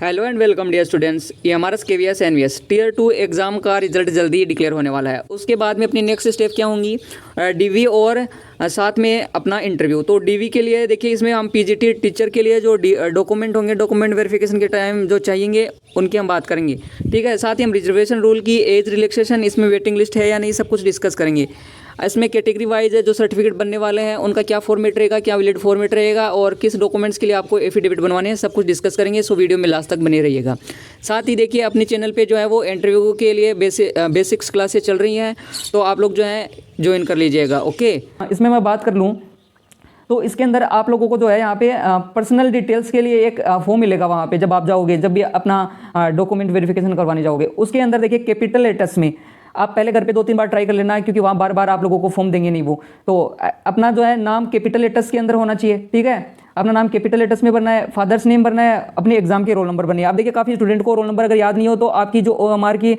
Hello and welcome dear students. ये हमारा KVS NVS tier 2 exam का रिजल्ट जल्दी ही डिक्लेयर होने वाला है। उसके बाद में अपनी नेक्स्ट स्टेप क्या होंगी, डीवी और साथ में अपना इंटरव्यू। तो डीवी के लिए देखिए, इसमें हम पीजीटी टीचर के लिए जो डॉक्यूमेंट होंगे, डॉक्यूमेंट वेरिफिकेशन के टाइम जो चाहिएंगे उनकी हम बात करेंगे, ठीक है। साथ ही हम रिजर्वेशन रूल की एज रिलैक्सेशन, इसमें वेटिंग लिस्ट है या नहीं, सब कुछ डिस्कस करेंगे। इसमें कैटेगरी वाइज जो सर्टिफिकेट बनने वाले हैं उनका क्या फॉर्मेट रहेगा, क्या वैलिड फॉर्मेट रहेगा और किस डॉक्यूमेंट्स के लिए आपको एफिडेविट बनवाने हैं, सब कुछ डिस्कस करेंगे। सो वीडियो में लास्ट तक बने रहिएगा। साथ ही देखिए, अपने चैनल पे जो है वो इंटरव्यू के लिए बेसिक्स क्लासेस चल रही हैं, तो आप लोग जो है ज्वाइन कर लीजिएगा। ओके, इसमें मैं बात कर लूँ तो इसके अंदर आप लोगों को जो है यहाँ पे पर्सनल डिटेल्स के लिए एक फॉर्म मिलेगा। वहाँ पे जब आप जाओगे, जब भी अपना डॉक्यूमेंट वेरिफिकेशन करवाने जाओगे, उसके अंदर देखिए कैपिटल लेटर्स में आप पहले घर पे 2-3 बार ट्राई कर लेना है, क्योंकि वहाँ बार बार आप लोगों को फॉर्म देंगे नहीं वो। तो अपना जो है नाम कैपिटल लेटर्स के अंदर होना चाहिए, ठीक है। अपना नाम कैपिटल लेटर्स में भरना है, फादर्स नेम भरना है, अपने एग्जाम के रोल नंबर भरनी है। आप देखिए, काफ़ी स्टूडेंट को रोल नंबर अगर याद नहीं हो तो आपकी जो OMR की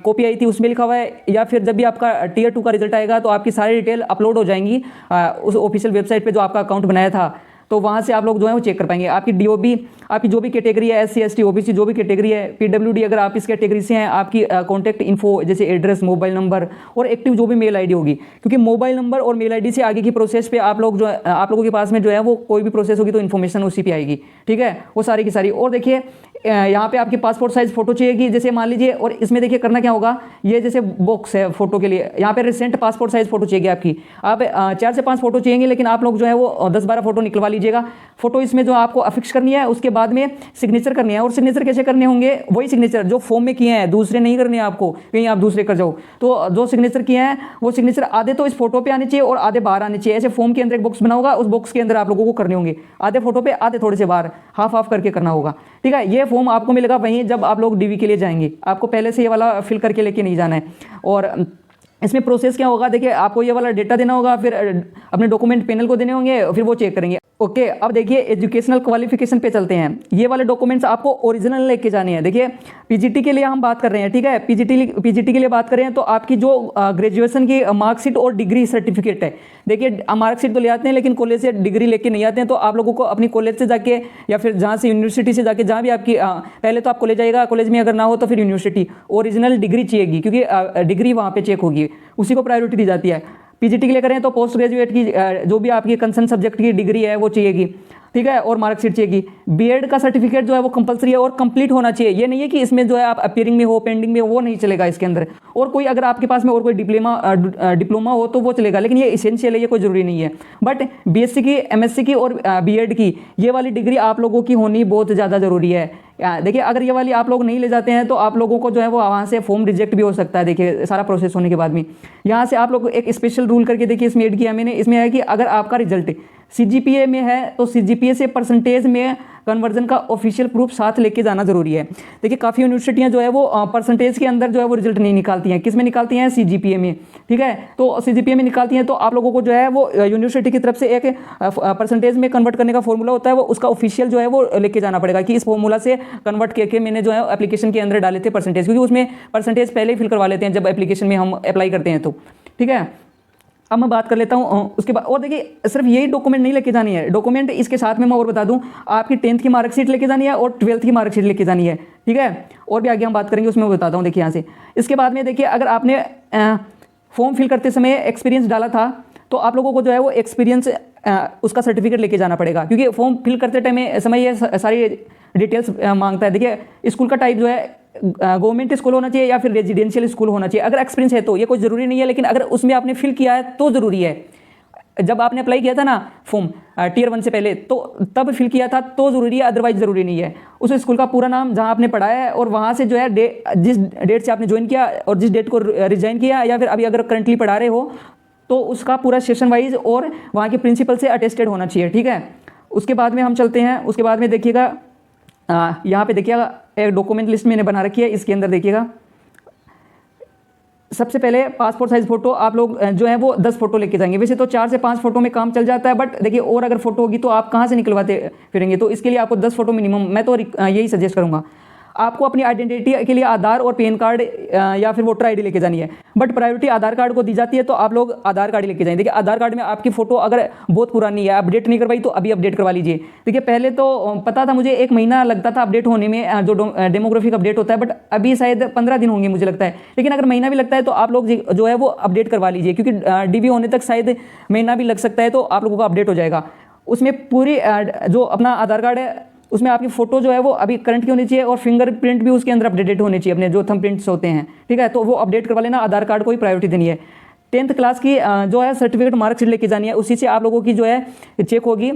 कॉपी आई थी उसमें लिखा हुआ है, या फिर जब भी आपका टीयर 2 का रिजल्ट आएगा तो आपकी सारी डिटेल अपलोड हो जाएंगी उस ऑफिशियल वेबसाइट पर जो आपका अकाउंट बनाया था। तो वहाँ से आप लोग जो है वो चेक कर पाएंगे। आपकी DOB, आपकी जो भी कैटेगरी है, SC ST OBC जो भी कैटेगरी है, PWD अगर आप इस कैटेगरी से हैं, आपकी कॉन्टैक्ट इन्फो जैसे एड्रेस, मोबाइल नंबर और एक्टिव जो भी मेल आईडी होगी, क्योंकि मोबाइल नंबर और मेल आईडी से आगे की प्रोसेस पे आप लोग जो आप लोगों के पास में जो है वो कोई भी प्रोसेस होगी तो इन्फॉर्मेशन उसी पे आएगी, ठीक है, वो सारी की सारी। और देखिए, यहाँ पे आपकी पासपोर्ट साइज फोटो चाहिएगी, जैसे मान लीजिए। और इसमें देखिए करना क्या होगा, ये जैसे बॉक्स है फोटो के लिए, यहाँ पे रिसेंट पासपोर्ट साइज फोटो चाहिए आपकी। आप 4 से 5 फोटो चाहिए, लेकिन आप लोग जो है वो 10-12 फोटो निकलवा लीजिएगा। फोटो इसमें जो आपको अफिक्स करनी है, उसके बाद में सिग्नेचर करनी है। और सिग्नेचर कैसे करने होंगे, वही सिग्नेचर जो फॉर्म में किए हैं, दूसरे नहीं करने हैं आपको, कहीं आप दूसरे कर जाओ। तो जो सिग्नेचर किए हैं वो सिग्नेचर आधे तो इस फोटो पे आने चाहिए और आधे बाहर आने चाहिए। ऐसे फॉर्म के अंदर एक बॉक्स बना होगा, उस बॉक्स के अंदर आप लोगों को करने होंगे, आधे फोटो पे, आधे थोड़े से बाहर, हाफ हाफ करके करना होगा, ठीक है। ये फॉर्म आपको मिलेगा वहीं जब आप लोग डीवी के लिए जाएंगे। आपको पहले से ये वाला फिल करके लेके नहीं जाना है। और इसमें प्रोसेस क्या होगा, देखिए, आपको ये वाला डेटा देना होगा, फिर अपने डॉक्यूमेंट पैनल को देने होंगे, फिर वो चेक करेंगे। ओके, अब देखिए एजुकेशनल क्वालिफिकेशन पे चलते हैं। ये वाले डॉक्यूमेंट्स आपको ओरिजिनल लेके जाने हैं। देखिए, पीजीटी के लिए हम बात कर रहे हैं, ठीक है। पीजीटी के लिए बात करें तो आपकी जो ग्रेजुएशन की मार्कशीट और डिग्री सर्टिफिकेट है, देखिए मार्कशीट तो ले आते हैं लेकिन कॉलेज से डिग्री लेके नहीं आते हैं। तो आप लोगों को अपनी कॉलेज से जाके या फिर जहाँ से यूनिवर्सिटी से जाके, जहाँ भी आपकी पहले तो आप कॉलेज जाएगा, कॉलेज में अगर ना हो तो फिर यूनिवर्सिटी, ओरिजिनल डिग्री चाहिएगी, क्योंकि डिग्री वहाँ पे चेक होगी, उसी को प्रायोरिटी दी जाती है। पीजीटी के लिए करें तो पोस्ट ग्रेजुएट की जो भी आपकी कंसर्न सब्जेक्ट की डिग्री है वो चाहिएगी, ठीक है, और मार्कशीट चाहिएगी। बीएड का सर्टिफिकेट जो है वो कंपलसरी है और कंप्लीट होना चाहिए। ये नहीं है कि इसमें जो है आप अपीयरिंग में हो, पेंडिंग में हो, वो नहीं चलेगा इसके अंदर। और कोई अगर आपके पास में और कोई डिप्लोमा हो तो वो चलेगा, लेकिन ये इसेंशियल है, ये कोई ज़रूरी नहीं है। बट BSc की, MSc की और बीएड की ये वाली डिग्री आप लोगों की होनी बहुत ज़्यादा ज़रूरी है। देखिए, अगर ये वाली आप लोग नहीं ले जाते हैं तो आप लोगों को जो है वो वहाँ से फॉर्म रिजेक्ट भी हो सकता है। देखिए, सारा प्रोसेस होने के बाद में यहाँ से आप लोग एक स्पेशल रूल करके देखिए, इसमें ऐड किया मैंने। इसमें है कि अगर आपका रिजल्ट CGPA में है तो CGPA से परसेंटेज में कन्वर्जन का ऑफिशियल प्रूफ साथ लेके जाना जरूरी है। देखिए, काफ़ी यूनिवर्सिटियां जो है वो परसेंटेज के अंदर जो है वो रिजल्ट नहीं निकालती हैं। किस में निकालती हैं, CGPA में, ठीक है। तो CGPA में निकालती हैं तो आप लोगों को जो है वो यूनिवर्सिटी की तरफ से एक परसेंटेज में कन्वर्ट करने का फॉर्मूला होता है, वो उसका ऑफिशियल जो है वो लेके जाना पड़ेगा कि इस फॉर्मूला से कन्वर्ट करके मैंने जो है एप्लीकेशन के अंदर डाले थे परसेंटेज, क्योंकि उसमें परसेंटेज पहले ही फिल करवा लेते हैं जब एप्लीकेशन में हम अप्लाई करते हैं तो, ठीक है। अब मैं बात कर लेता हूँ उसके बाद। और देखिए, सिर्फ यही डॉक्यूमेंट नहीं लेके जानी है, डॉक्यूमेंट इसके साथ में मैं और बता दूँ, आपकी 10th की मार्कशीट लेके जानी है और 12th की मार्कशीट लेके जानी है, ठीक है। और भी आगे हम बात करेंगे, उसमें मैं बताता हूँ। देखिए, यहाँ से इसके बाद में देखिए, अगर आपने फॉर्म फिल करते समय एक्सपीरियंस डाला था तो आप लोगों को जो है वो एक्सपीरियंस उसका सर्टिफिकेट लेके जाना पड़ेगा, क्योंकि फॉर्म फिल करते टाइम समय ये सारी डिटेल्स मांगता है। देखिए, स्कूल का टाइप जो है गवर्नमेंट स्कूल होना चाहिए या फिर रेजिडेंशियल स्कूल होना चाहिए। अगर एक्सपीरियंस है तो ये कोई ज़रूरी नहीं है, लेकिन अगर उसमें आपने फिल किया है तो ज़रूरी है। जब आपने अप्लाई किया था ना फॉर्म टीयर 1 से पहले, तो तब फिल किया था तो ज़रूरी है, अदरवाइज ज़रूरी नहीं है। उस स्कूल का पूरा नाम जहाँ आपने पढ़ाया है और वहाँ से जो है जिस डेट से आपने ज्वाइन किया और जिस डेट को रिजाइन किया, या फिर अभी अगर करंटली पढ़ा रहे हो तो उसका पूरा सेशन वाइज और वहाँ के प्रिंसिपल से अटेस्टेड होना चाहिए, ठीक है। उसके बाद में हम चलते हैं। उसके बाद में देखिएगा, यहाँ पे देखिएगा एक डॉक्यूमेंट लिस्ट मैंने बना रखी है, इसके अंदर देखिएगा सबसे पहले पासपोर्ट साइज फोटो आप लोग जो है वो 10 फोटो लेके जाएंगे। वैसे तो 4 से 5 फोटो में काम चल जाता है, बट देखिए और अगर फोटो होगी तो आप कहाँ से निकलवाते फिरेंगे, तो इसके लिए आपको 10 फोटो मिनिमम, मैं तो यही सजेस्ट करूँगा। आपको अपनी आइडेंटिटी के लिए आधार और पैन कार्ड या फिर वोटर आईडी लेके जानी है, बट प्रायोरिटी आधार कार्ड को दी जाती है, तो आप लोग आधार कार्ड लेके जाएंगे। देखिए आधार कार्ड में आपकी फोटो अगर बहुत पुरानी है, अपडेट नहीं करवाई, तो अभी अपडेट करवा लीजिए। देखिए पहले तो पता था मुझे 1 महीना लगता था अपडेट होने में, जो डेमोग्राफिक अपडेट होता है, बट अभी शायद 15 दिन होंगे मुझे लगता है। लेकिन अगर महीना भी लगता है तो आप लोग जो है वो अपडेट करवा लीजिए, क्योंकि डीबी होने तक शायद महीना भी लग सकता है, तो आप लोगों का अपडेट हो जाएगा। उसमें पूरी जो अपना आधार कार्ड है उसमें आपकी फोटो जो है वो अभी करंट की होनी चाहिए, और फिंगरप्रिंट भी उसके अंदर अपडेटेड होने चाहिए, अपने जो थंबप्रिंट्स होते हैं, ठीक है, तो वो अपडेट करवा लेना। आधार कार्ड को ही प्रायोरिटी देनी है। 10th क्लास की जो है सर्टिफिकेट मार्कशीट लेके जानी है, उसी से आप लोगों की जो है चेक होगी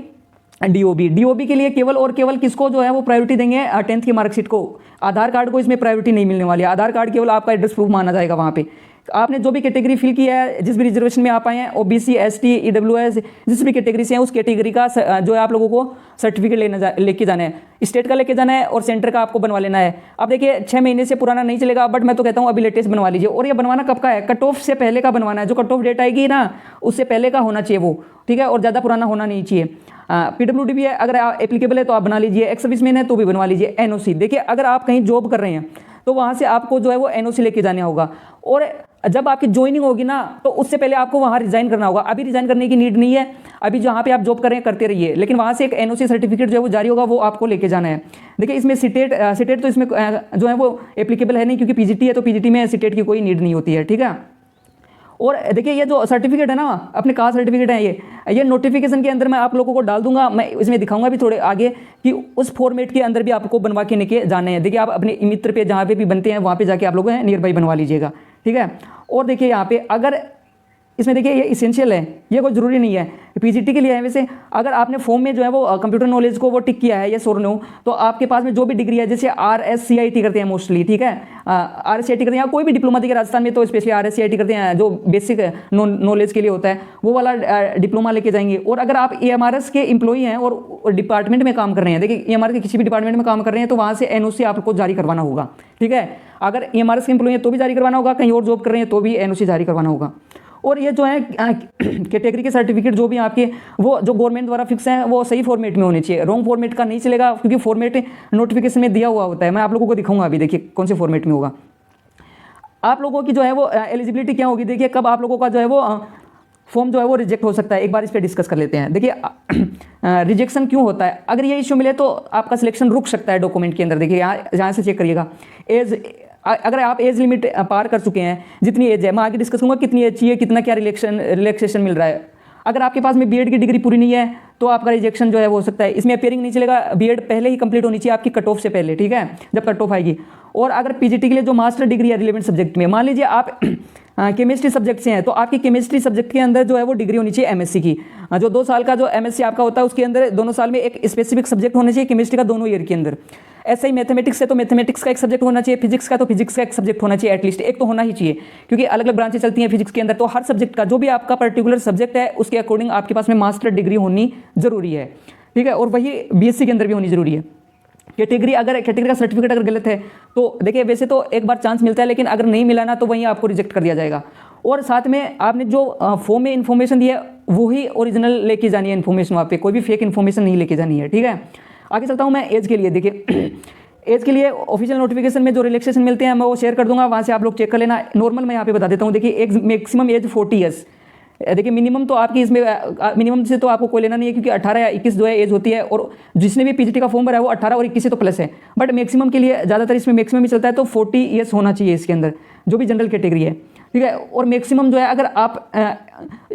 डीओबी के लिए केवल और केवल किसको जो है वो प्रायोरिटी देंगे, 10th की मार्कशीट को। आधार कार्ड को इसमें प्रायोरिटी नहीं मिलने वाली है। आधार कार्ड केवल आपका एड्रेस प्रूफ माना जाएगा वहाँ पे। आपने जो भी कैटेगरी फिल किया है, जिस भी रिजर्वेशन में आप आए हैं, ओबीसी, एसटी, ईडब्ल्यूएस, जिस भी कैटेगरी से हैं, उस कैटेगरी का जो है आप लोगों को सर्टिफिकेट लेके जाना है। स्टेट का लेके जाना है और सेंटर का आपको बनवा लेना है। अब देखिए 6 महीने से पुराना नहीं चलेगा, बट मैं तो कहता हूँ अभी लेटेस्ट बनवा लीजिए। और ये बनवाना कब का है? कट ऑफ से पहले का बनवाना है। जो कट ऑफ डेट आएगी ना, उससे पहले का होना चाहिए वो, ठीक है, और ज़्यादा पुराना होना नहीं चाहिए। पीडब्ल्यूडी भी है, अगर एप्लीकेबल है तो आप बना लीजिए। एक्स सर्विसमैन है तो भी बनवा लीजिए। एनओसी, देखिए अगर आप कहीं जॉब कर रहे हैं तो वहाँ से आपको जो है वो एनओसी लेके जाना होगा, और जब आपकी ज्वाइनिंग होगी ना, तो उससे पहले आपको वहाँ रिजाइन करना होगा। अभी रिजाइन करने की नीड नहीं है, अभी जहाँ पे आप जॉब कर रहे हैं करते रहिए, लेकिन वहाँ से एक एनओसी सर्टिफिकेट जो है वो जारी होगा, वो आपको लेके जाना है। देखिए इसमें सिटेट तो इसमें जो है वो एप्लीकेबल है नहीं, क्योंकि पीजीटी है, तो पीजीटी में सिटेट की कोई नीड नहीं होती है, ठीक है। और देखिए ये जो सर्टिफिकेट है ना, अपने कास्ट सर्टिफिकेट है, ये नोटिफिकेशन के अंदर मैं आप लोगों को डाल दूंगा। मैं इसमें दिखाऊंगा भी थोड़े आगे कि उस फॉर्मेट के अंदर भी आपको बनवा के लेके जाने हैं। देखिए आप अपने मित्र पे जहाँ पे भी बनते हैं वहाँ पे जाके आप लोग नियर बाई बनवा लीजिएगा, ठीक है। और देखिए यहाँ पे अगर इसमें देखिए ये इसेंशियल है, ये कोई ज़रूरी नहीं है, पीजीटी के लिए है। वैसे अगर आपने फॉर्म में जो है वो कंप्यूटर नॉलेज को वो टिक किया है, यस और नो, तो आपके पास में जो भी डिग्री है, जैसे RSCIT करते हैं मोस्टली, ठीक है, RSCIT करते हैं, या कोई भी डिप्लोमा देखिए राजस्थान में तो स्पेशली RSCIT करते हैं, जो बेसिक नॉलेज के लिए होता है, वो वाला डिप्लोमा लेके जाएंगे। और अगर आप EMRS के एम्प्लॉई हैं और डिपार्टमेंट में काम कर रहे हैं, देखिए EMRS के किसी भी डिपार्टमेंट में काम कर रहे हैं, तो वहाँ से NOC आपको जारी करवाना होगा, ठीक है। अगर EMRS के एम्प्लॉई हैं तो भी जारी करवाना होगा, कहीं और जॉब कर रहे हैं तो भी NOC जारी करवाना होगा। और ये जो है कैटेगरी के सर्टिफिकेट जो भी आपके वो जो गवर्नमेंट द्वारा फिक्स हैं, वो सही फॉर्मेट में होने चाहिए। रॉन्ग फॉर्मेट का नहीं चलेगा, क्योंकि फॉर्मेट नोटिफिकेशन में दिया हुआ होता है। मैं आप लोगों को दिखाऊंगा अभी, देखिए कौन से फॉर्मेट में होगा। आप लोगों की जो है वो एलिजिबिलिटी क्या होगी, देखिए कब आप लोगों का जो है वो फॉर्म जो है वो रिजेक्ट हो सकता है। एक बार इस पर डिस्कस कर लेते हैं। देखिए रिजेक्शन क्यों होता है, अगर ये इश्यू मिले तो आपका सिलेक्शन रुक सकता है डॉक्यूमेंट के अंदर। देखिए यहाँ से चेक करिएगा, एज अगर आप एज लिमिट पार कर चुके हैं, जितनी एज है, मैं आगे डिस्कस करूँगा कितनी एज चाहिए, कितना क्या रिलैक्सेशन मिल रहा है। अगर आपके पास में बीएड की डिग्री पूरी नहीं है तो आपका रिजेक्शन जो है वो हो सकता है। इसमें अपेयरिंग नहीं चलेगा, बीएड पहले ही कंप्लीट होनी चाहिए आपकी कट ऑफ से पहले, ठीक है, जब कट ऑफ आएगी। और अगर पीजीटी के लिए जो मास्टर डिग्री है रिलेवेंट सब्जेक्ट में, मान लीजिए आप केमिस्ट्री सब्जेक्ट से हैं, तो आपकी केमिस्ट्री सब्जेक्ट के अंदर जो है वो डिग्री होनी चाहिए एमएससी की। जो 2 साल का जो एमएससी आपका होता है, उसके अंदर दोनों साल में एक स्पेसिफिक सब्जेक्ट होना चाहिए केमिस्ट्री का, दोनों ईयर के अंदर। ऐसे ही मैथमेटिक्स है तो मैथमेटिक्स का एक सब्जेक्ट होना चाहिए, फिजिक्स का तो फिजिक्स का एक सब्जेक्ट होना चाहिए, एटलीस्ट एक तो होना ही चाहिए, क्योंकि अलग अलग ब्रांचें चलती हैं फिजिक्स के अंदर। तो हर सब्जेक्ट का जो भी आपका पर्टिकुलर सब्जेक्ट है, उसके अकॉर्डिंग आपके पास में मास्टर डिग्री होनी जरूरी है, ठीक है। और वही बीएससी के अंदर भी होनी जरूरी है। कैटेगरी का सर्टिफिकेट अगर गलत है तो देखिए वैसे तो एक बार चांस मिलता है, लेकिन अगर नहीं मिला ना तो वहीं आपको रिजेक्ट कर दिया जाएगा। और साथ में आपने जो फॉर्म में इन्फॉर्मेशन दी है वही ओरिजिनल लेके जानी है इन्फॉर्मेशन, वहाँ पे कोई भी फेक इन्फॉर्मेशन नहीं लेके जानी है, ठीक है। आगे चलता हूँ मैं एज के लिए। देखिए एज के लिए ऑफिशियल नोटिफिकेशन में जो रिलैक्सेशन मिलते हैं मैं वो शेयर कर दूंगा, वहाँ से आप लोग चेक कर लेना। नॉर्मल मैं यहाँ पे बता देता हूँ। देखिए एक मैक्सिमम एज 40 ईयर्स। देखिए मिनिमम तो आपकी इसमें मिनिमम से तो आपको कोई लेना नहीं है, क्योंकि 18 या 21 जो है एज होती है, और जिसने भी पीजीटी का फॉर्म भरा है वो 18 और 21 से तो प्लस है। बट मैक्सिमम के लिए ज़्यादातर इसमें मैक्सिमम ही चलता है, तो 40 ईयर्स होना चाहिए इसके अंदर, जो भी जनरल कैटेगरी है, ठीक है। और मैक्सिमम जो है अगर आप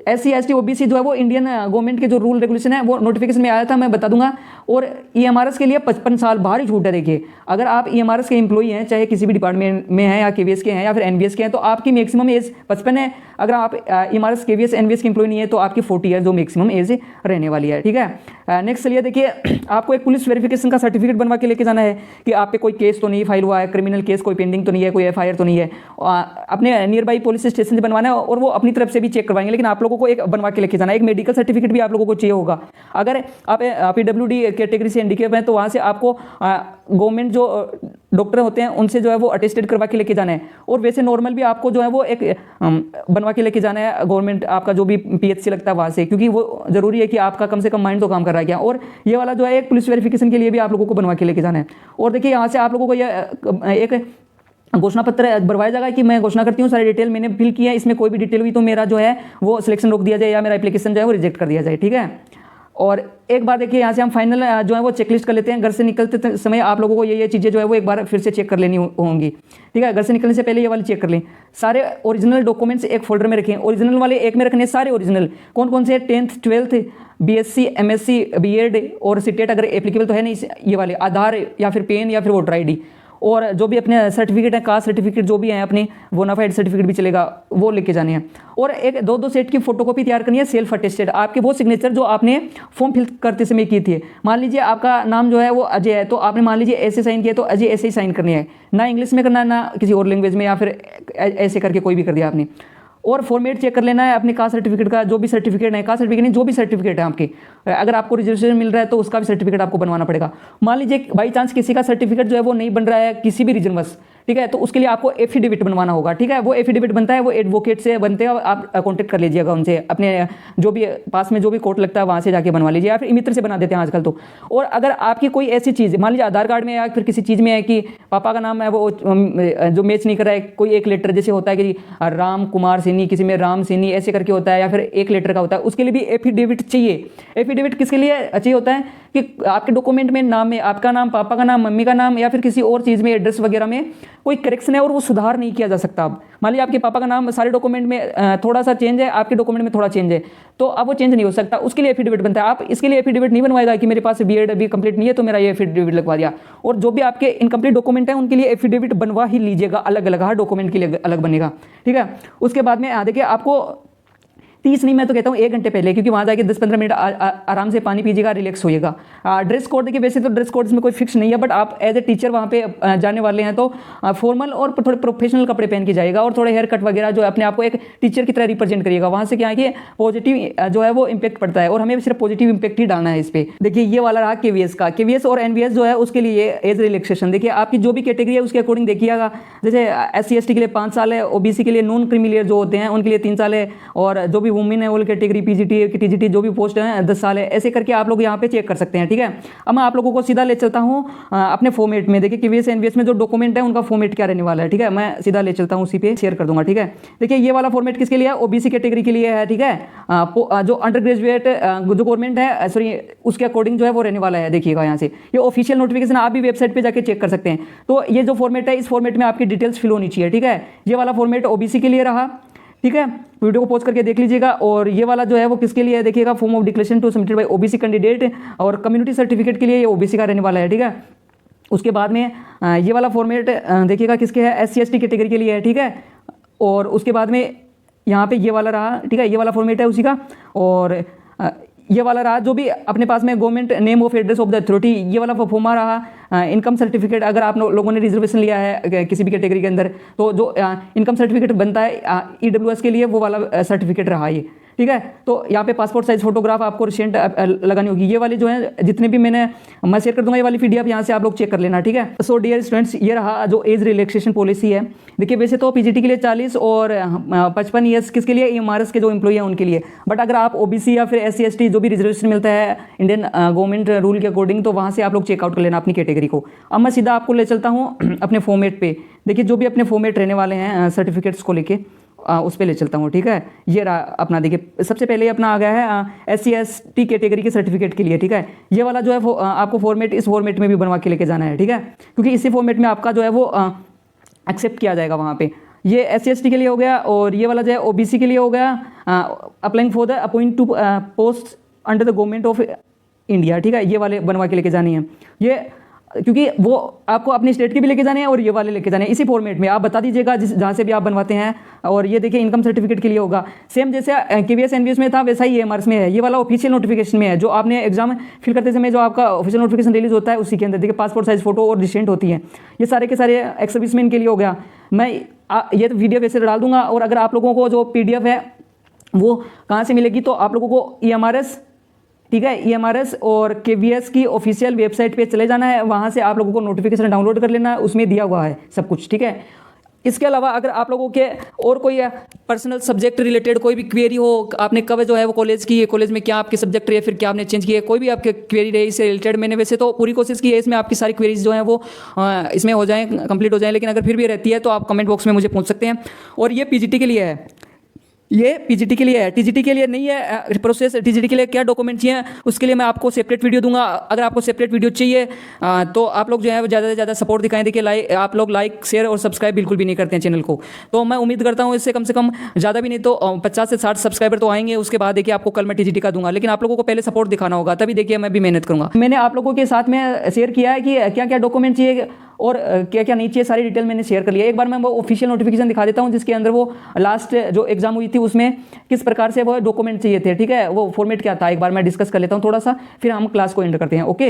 SC ST OBC जो है वो इंडियन गवर्नमेंट के जो रूल रेगुलेशन है वो नोटिफिकेशन में आया था, मैं बता दूंगा। और EMRS के लिए 55 साल बाहर ही छूट है। देखिए अगर आप EMRS के एम्प्लॉई हैं, चाहे किसी भी डिपार्टमेंट में हैं या KVS के हैं या फिर NVS के हैं, तो आपकी मैक्सिमम एज 55 है। अगर आप EMRS KVS NVS के एम्प्लॉई नहीं है तो आपकी 40 ईयर जो मैक्सिमम एज रहने वाली है, ठीक है। नेक्स्ट चलिए, देखिए आपको एक पुलिस वेरिफिकेशन का सर्टिफिकेट बनवा के लेके जाना है कि आप पे कोई केस तो नहीं फाइल हुआ है, क्रिमिनल केस कोई पेंडिंग तो नहीं है, कोई FIR तो नहीं है। अपने नियर बाई पुलिस स्टेशन से बनवाना है, और वो अपनी तरफ से भी चेक करवाएंगे, लेकिन आप लोगों को एक बनवा के लेके जाना है। एक मेडिकल सर्टिफिकेट भी आप लोगों को चाहिए होगा। अगर आप PWD कैटेगरी से हैंडीकैप हैं तो वहाँ से आपको गवर्नमेंट जो डॉक्टर होते हैं उनसे जो है वो अटेस्टेड करवा के लेके जाना है। और वैसे नॉर्मल भी आपको जो है वो एक बनवा के लेके जाना है गवर्नमेंट आपका जो भी पीएचसी लगता है वहाँ से, क्योंकि वो जरूरी है कि आपका कम से कम माइंड तो काम कर रहा है क्या। और ये वाला जो है एक पुलिस वेरिफिकेशन के लिए भी आप लोगों को बनवा के लेके जाना है। और देखिए यहाँ से आप लोगों को ये एक घोषणा पत्र भरवाया जाएगा कि मैं घोषणा करती हूँ सारी डिटेल मैंने फिल किया है, इसमें कोई भी डिटेल हुई तो मेरा जो है वो सिलेक्शन रोक दिया जाए या मेरा एप्लीकेशन जो है वो रिजेक्ट कर दिया जाए, ठीक है। और एक बात देखिए यहाँ से हम फाइनल जो है वो चेकलिस्ट कर लेते हैं। घर से निकलते समय आप लोगों को ये चीज़ें जो है वो एक बार फिर से चेक कर लेनी होंगी, ठीक है। घर से निकलने से पहले ये वाली चेक कर लें। सारे ओरिजिनल डॉक्यूमेंट्स एक फोल्डर में रखें, ओरिजिनल वाले एक में रखने सारे ओरिजिनल। कौन कौन से? 10th 12th BSc MSc BEd और सीटेट अगर एप्लीकेबल तो है नहीं ये वाले, आधार या फिर पेन या फिर वोटर आईडी, और जो भी अपने सर्टिफिकेट है कास्ट सर्टिफिकेट जो भी है अपने बोनाफाइड सर्टिफिकेट भी चलेगा वो लेके जाने हैं। और एक दो सेट की फोटोकॉपी तैयार करनी है सेल्फ अटेस्टेड, आपके वो सिग्नेचर जो आपने फॉर्म फिल करते समय की थी। मान लीजिए आपका नाम जो है वो अजय है तो आपने मान लीजिए ऐसे साइन किया तो अजय ऐसे ही साइन करनी है, ना इंग्लिश में करना है ना किसी और लैंग्वेज में या फिर ऐसे करके कोई भी कर दिया आपने। और फॉर्मेट चेक कर लेना है अपने कास्ट सर्टिफिकेट का, जो भी सर्टिफिकेट है कास्ट सर्टिफिकेट नहीं जो भी सर्टिफिकेट है आपके, अगर आपको रिजर्वेशन मिल रहा है तो उसका भी सर्टिफिकेट आपको बनवाना पड़ेगा। मान लीजिए बाई चांस किसी का सर्टिफिकेट जो है वो नहीं बन रहा है किसी भी रीजन बस, ठीक है, तो उसके लिए आपको एफिडेविट बनवाना होगा, ठीक है। वो एफिडेविट बनता है वो एडवोकेट से बनते हैं, आप कॉन्टेक्ट कर लीजिएगा उनसे, अपने जो भी पास में जो भी कोर्ट लगता है वहाँ से जाके बनवा लीजिए या फिर मित्र से बना देते हैं आजकल तो। और अगर आपकी कोई ऐसी चीज़ मान लीजिए आधार कार्ड में या फिर किसी चीज़ में है कि पापा का नाम है वो जो मैच नहीं कर रहा है, कोई एक लेटर जैसे होता है कि राम कुमार सैनी, किसी में राम सैनी ऐसे करके होता है या फिर एक लेटर का होता है, उसके लिए भी एफिडेविट चाहिए। एफिडेविट किसके लिए चाहिए होता है कि आपके डॉक्यूमेंट में नाम में आपका नाम, पापा का नाम, मम्मी का नाम या फिर किसी और चीज़ में एड्रेस वगैरह में कोई करेक्शन है और वो सुधार नहीं किया जा सकता। अब मान लीजिए आपके पापा का नाम सारे डॉक्यूमेंट में थोड़ा सा चेंज है, आपके डॉक्यूमेंट में थोड़ा चेंज है, तो अब वो चेंज नहीं हो सकता, उसके लिए एफिडेविट बनता है। आप इसके लिए एफिडेविट नहीं बनवाएगा कि मेरे पास बीएड अभी कंप्लीट नहीं है तो मेरा ये एफिडेविट लगवा दिया। और जो भी आपके इनकम्प्लीट डॉक्यूमेंट है उनके लिए एफिडेविट बनवा ही लीजिएगा, अलग अलग हर डॉक्यूमेंट के लिए अलग बनेगा, ठीक है। उसके बाद में देखिए आपको 30 नहीं मैं तो कहता हूँ 1 घंटे पहले, क्योंकि वहाँ जाके 10-15 मिनट आराम से पानी पीजिएगा, रिलैक्स होइएगा। ड्रेस कोड देखिए वैसे तो ड्रेस कोड इसमें कोई फिक्स नहीं है, बट आप एज ए टीचर वहाँ पे जाने वाले हैं तो फॉर्मल और थोड़े प्रोफेशनल कपड़े पहन के जाइएगा और थोड़े हेयर कट वगैरह जो अपने आप को एक टीचर की तरह रिप्रेजेंट करिएगा। वहाँ से क्या है कि पॉजिटिव जो है वो इम्पैक्ट पड़ता है और हमें सिर्फ पॉजिटिव इम्पैक्ट ही डालना है इस पर। देखिए ये वाला रहा केवीएस का, केवीएस और एनवीएस जो है उसके लिए एज रिलैक्सेशन देखिए आपकी जो भी कैटेगरी है उसके अकॉर्डिंग देखिएगा। जैसे SC/ST के लिए 5 साल है, OBC के लिए नॉन क्रीमी लेयर जो होते हैं उनके लिए 3 साल है, और जो भी वुमेन है वो कैटेगरी PGT TGT जो भी पोस्ट है 10 साल है। ऐसे करके आप लोग यहाँ पे चेक कर सकते हैं, ठीक है। अब मैं आप लोगों को सीधा ले चलता हूँ अपने फॉर्मेट में। देखिए केवीएस एनवीएस में जो डॉक्यूमेंट है उनका फॉर्मेट क्या रहने वाला है, ठीक है। मैं सीधा ले चलता हूँ, उसी पे शेयर कर दूंगा, ठीक है। देखिए ये वाला फॉर्मेट किसके लिए है? OBC कैटेगरी के लिए है, ठीक है। जो अंडर ग्रेजुएट जो गवर्नमेंट है सॉरी उसके अकॉर्डिंग जो है वो रहने वाला है। देखिएगा यहाँ से ये ऑफिशियल नोटिफिकेशन आप भी वेबसाइट पर जाकर चेक कर सकते हैं। तो ये जो फॉर्मेट है इस फॉर्मेट में आपकी डिटेल्स फिल होनी चाहिए, ठीक है। ये वाला फॉर्मेट OBC के लिए रहा, ठीक है। वीडियो को पॉज करके देख लीजिएगा। और ये वाला जो है वो किसके लिए है देखिएगा, form of declaration to submitted by OBC candidate, और कम्युनिटी सर्टिफिकेट के लिए ये OBC का रहने वाला है, ठीक है। उसके बाद में ये वाला फॉर्मेट देखिएगा किसके है, SC/ST कैटेगरी के लिए है, ठीक है। और उसके बाद में यहाँ पे ये वाला रहा, ठीक है, ये वाला फॉर्मेट है उसी का। और ये वाला रहा जो भी अपने पास में government name of address of the authority, ये वाला फॉर्मा रहा। इनकम सर्टिफिकेट अगर आप लोगों ने रिजर्वेशन लिया है किसी भी कैटेगरी के अंदर तो जो इनकम सर्टिफिकेट बनता है EWS के लिए वो वाला सर्टिफिकेट रहा ये, ठीक है। तो यहाँ पे पासपोर्ट साइज फोटोग्राफ आपको रिसेंट लगानी होगी। ये वाली जो है जितने भी मैं शेयर कर दूंगा ये वाली PDF यहाँ से आप लोग चेक कर लेना, ठीक है। सो डियर स्टूडेंट्स ये रहा जो एज रिलैक्सेशन पॉलिसी है। देखिए वैसे तो PGT के लिए 40 और 55 ईयर्स किसके लिए, EMRS के जो एम्प्लॉई हैं उनके लिए, बट अगर आप OBC या फिर SC/ST जो भी रिजर्वेशन मिलता है इंडियन गवर्नमेंट रूल के अकॉर्डिंग तो वहाँ से आप लोग चेकआउट कर लेना अपनी कैटेगरी को। अब मैं सीधा आपको ले चलता हूँ अपने फॉर्मेट पे। देखिए जो भी अपने फॉर्मेट रहने वाले हैं सर्टिफिकेट्स को लेके उस पर ले चलता हूँ, ठीक है। ये रहा अपना, देखिए सबसे पहले अपना आ गया है SC/ST कैटेगरी के सर्टिफिकेट के लिए, ठीक है। ये वाला जो है आपको फॉर्मेट इस फॉर्मेट में भी बनवा के लेके जाना है, ठीक है, क्योंकि इसी फॉर्मेट में आपका जो है वो एक्सेप्ट किया जाएगा वहाँ पे। ये SC/ST के लिए हो गया, और ये वाला जो है OBC के लिए हो गया, applying for the upon two post under the government of India, ठीक है। ये वाले बनवा के लेके जानी है ये, क्योंकि वो आपको अपनी स्टेट के भी लेके जाने हैं और ये वाले लेके जाने हैं इसी फॉर्मेट में। आप बता दीजिएगा जहाँ से भी आप बनवाते हैं। और ये देखिए इनकम सर्टिफिकेट के लिए होगा सेम जैसे KVS NVS में था वैसा ही EMRS में है। ये वाला ऑफिशियल नोटिफिकेशन में है जो आपने एग्जाम फिल करते समय जो आपका ऑफिशियल नोटिफिकेशन रिलीज होता है उसी के अंदर देखिए पासपोर्ट साइज फोटो और रिसेंट होती है। ये सारे के सारे एक्स सर्विसमैन के लिए हो गया। मैं ये वीडियो वैसे डाल दूंगा, और अगर आप लोगों को जो PDF है वो कहाँ से मिलेगी तो आप लोगों को EMRS ठीक है। EMRS और KVS की ऑफिशियल वेबसाइट पे चले जाना है, वहाँ से आप लोगों को नोटिफिकेशन डाउनलोड कर लेना है, उसमें दिया हुआ है सब कुछ, ठीक है। इसके अलावा अगर आप लोगों के और कोई पर्सनल सब्जेक्ट रिलेटेड कोई भी क्वेरी हो, आपने कब जो है वो कॉलेज की, कॉलेज में क्या आपके सब्जेक्ट रहे, फिर क्या आपने चेंज किया, कोई भी आपके क्वेरी रहे इससे रिलेटेड, मैंने वैसे तो पूरी कोशिश की है इसमें आपकी सारी क्वेरीज जो हैं वो इसमें हो जाएं, कंप्लीट हो जाएं, लेकिन अगर फिर भी रहती है तो आप कमेंट बॉक्स में मुझे पूछ सकते हैं। और ये PGT के लिए है, ये PGT के लिए है, TGT के लिए नहीं है प्रोसेस। TGT के लिए क्या डॉक्यूमेंट चाहिए उसके लिए मैं आपको सेपरेट वीडियो दूंगा। अगर आपको सेपरेट वीडियो चाहिए तो आप लोग जो है वो ज़्यादा से ज़्यादा सपोर्ट दिखाएं। देखिए आप लोग लाइक शेयर और सब्सक्राइब बिल्कुल भी नहीं करते हैं चैनल को, तो मैं उम्मीद करता हूँ इससे कम से कम ज़्यादा भी नहीं तो 50 से 60 सब्सक्राइबर तो आएंगे। उसके बाद देखिए आपको कल मैं TGT का दूंगा, लेकिन आप लोगों को पहले सपोर्ट दिखाना होगा, तभी देखिए मैं भी मेहनत करूँगा। मैंने आप लोगों के साथ में शेयर किया है कि क्या क्या डॉक्यूमेंट चाहिए और क्या क्या नहीं चाहिए, सारी डिटेल मैंने शेयर कर लिया। एक बार मैं वो ऑफिशियल नोटिफिकेशन दिखा देता हूँ जिसके अंदर वो लास्ट जो एग्जाम हुई थी उसमें किस प्रकार से वो डॉक्यूमेंट चाहिए थे, ठीक है, वो फॉर्मेट क्या था, एक बार मैं डिस्कस कर लेता हूँ थोड़ा सा, फिर हम क्लास को एंड करते हैं। ओके।